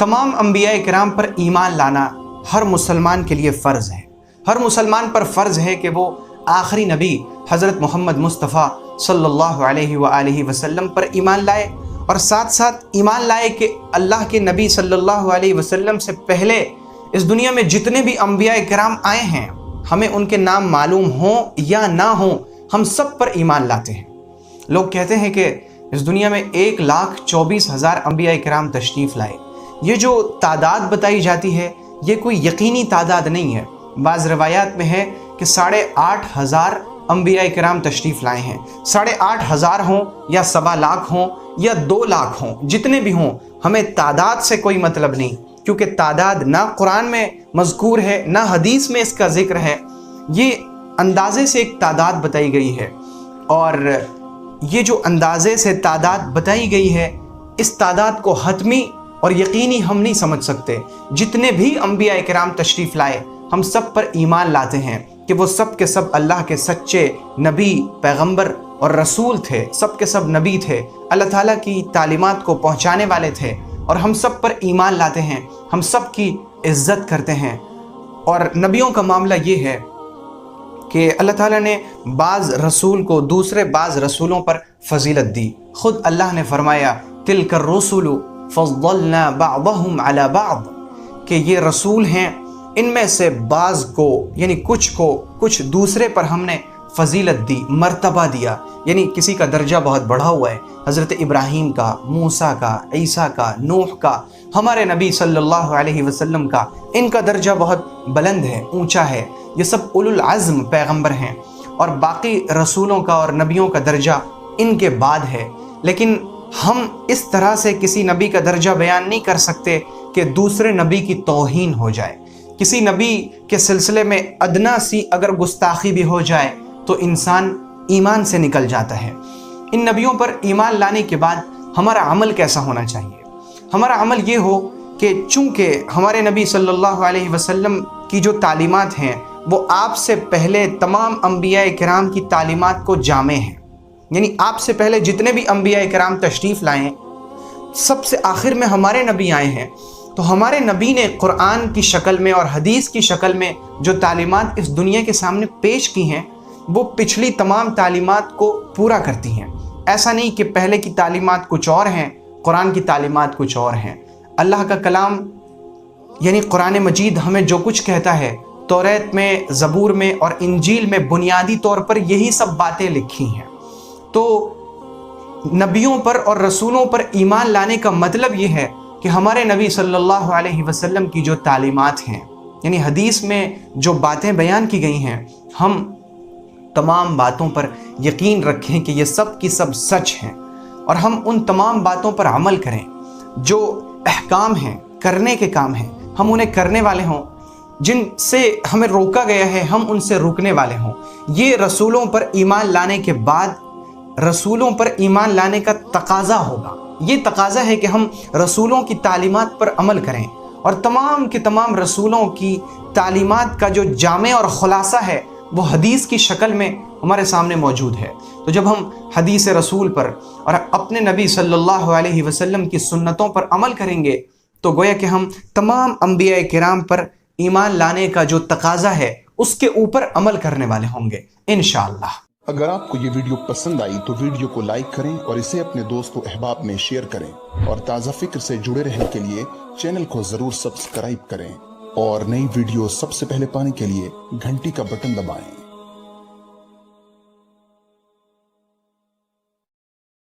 तमाम अंबिया किराम पर ईमान लाना हर मुसलमान के लिए फ़र्ज़ है। हर मुसलमान पर फ़र्ज़ है कि वो आखिरी नबी हज़रत मोहम्मद मुस्तफ़ा सल्लल्लाहु अलैहि वसल्लम पर ईमान लाए, और साथ साथ ईमान लाए कि अल्लाह के नबी सल्लल्लाहु अलैहि वसल्लम से पहले इस दुनिया में जितने भी अंबिया किराम आए हैं, हमें उनके नाम मालूम हों या ना हों, हम सब पर ईमान लाते हैं। लोग कहते हैं कि इस दुनिया में 1,24,000 अंबिया किराम तशरीफ़ लाए। ये जो तादाद बताई जाती है ये कोई यकीनी तादाद नहीं है। बाज़ रवायात में है कि 8,500 अंबिया किराम तशरीफ़ लाए हैं। 8,500 हों या 1.25 लाख हों या 2 लाख हों, जितने भी हों, हमें तादाद से कोई मतलब नहीं, क्योंकि तादाद ना कुरान में मज़कूर है ना हदीस में इसका ज़िक्र है। ये अंदाज़े से एक तादाद बताई गई है, और ये जो अंदाज़े से तादाद बताई गई है, इस तादाद को हतमी और यकीनी हम नहीं समझ सकते। जितने भी अंबिया किराम तशरीफ़ लाए, हम सब पर ईमान लाते हैं कि वो सब के सब अल्लाह के सच्चे नबी, पैगंबर और रसूल थे। सब के सब नबी थे, अल्लाह ताला की तालीमात को पहुँचाने वाले थे, और हम सब पर ईमान लाते हैं, हम सब की इज़्ज़त करते हैं। और नबियों का मामला ये है कि अल्लाह ताला ने बाज़ रसूल को दूसरे बाज़ रसूलों पर फजीलत दी। ख़ुद अल्लाह ने फरमाया, तिलकर रसूलु फज़्ज़लना बअदहुम अला बअद, कि ये रसूल हैं, इनमें से बाज़ को यानी कुछ को कुछ दूसरे पर हमने फजीलत दी, मर्तबा दिया, यानी किसी का दर्जा बहुत बढ़ा हुआ है। हज़रत इब्राहीम का, मूसा का, ईसा का, नूह का, हमारे नबी सल्लल्लाहु अलैहि वसल्लम का, इनका दर्जा बहुत बुलंद है, ऊंचा है। ये सब उलुल अज़्म पैगंबर हैं, और बाकी रसूलों का और नबियों का दर्जा इनके बाद है। लेकिन हम इस तरह से किसी नबी का दर्जा बयान नहीं कर सकते कि दूसरे नबी की तौहीन हो जाए। किसी नबी के सिलसिले में अदना सी अगर गुस्ताखी भी हो जाए तो इंसान ईमान से निकल जाता है। इन नबियों पर ईमान लाने के बाद हमारा अमल कैसा होना चाहिए? हमारा अमल ये हो कि चूँकि हमारे नबी सल्लल्लाहु अलैहि वसल्लम की जो तालीमात हैं वो आपसे पहले तमाम अंबिया किराम की तालीमात को जामे हैं, यानी आपसे पहले जितने भी अंबिया किराम तशरीफ़ लाए हैं, सबसे आखिर में हमारे नबी आए हैं। तो हमारे नबी ने कुरान की शक्ल में और हदीस की शक्ल में जो तालीमात इस दुनिया के सामने पेश की हैं, वो पिछली तमाम तालीमात को पूरा करती हैं। ऐसा नहीं कि पहले की तालीमात कुछ और हैं, कुरान की तालीमात कुछ और हैं। अल्लाह का कलाम यानी कुरान मजीद हमें जो कुछ कहता है, तौरात में, ज़बूर में और इंजील में बुनियादी तौर पर यही सब बातें लिखी हैं। तो नबियों पर और रसूलों पर ईमान लाने का मतलब ये है कि हमारे नबी सल्लल्लाहु अलैहि वसल्लम की जो तालीमात हैं, यानी हदीस में जो बातें बयान की गई हैं, हम तमाम बातों पर यकीन रखें कि ये सब की सब सच हैं, और हम उन तमाम बातों पर अमल करें। जो अहकाम हैं, करने के काम हैं, हम उन्हें करने वाले हों। जिनसे हमें रोका गया है, हम उनसे रुकने वाले हों। ये रसूलों पर ईमान लाने के बाद रसूलों पर ईमान लाने का तकाज़ा होगा। ये तकाज़ा है कि हम रसूलों की तालीमात पर अमल करें, और तमाम के तमाम रसूलों की तालीमात का जो जामे और ख़ुलासा है वो हदीस की शक्ल में हमारे सामने मौजूद है। तो जब हम हदीस रसूल पर और अपने नबी सल्लल्लाहु अलैहि वसल्लम की सुन्नतों पर अमल करेंगे तो गोया कि हम तमाम अंबिया किराम पर ईमान लाने का जो तकाज़ा है उसके ऊपर अमल करने वाले होंगे इंशाअल्लाह। अगर आपको ये वीडियो पसंद आई तो वीडियो को लाइक करें और इसे अपने दोस्तों अहबाब में शेयर करें, और ताज़ा फिक्र से जुड़े रहने के लिए चैनल को ज़रूर सब्सक्राइब करें, और नई वीडियो सबसे पहले पाने के लिए घंटी का बटन दबाएं।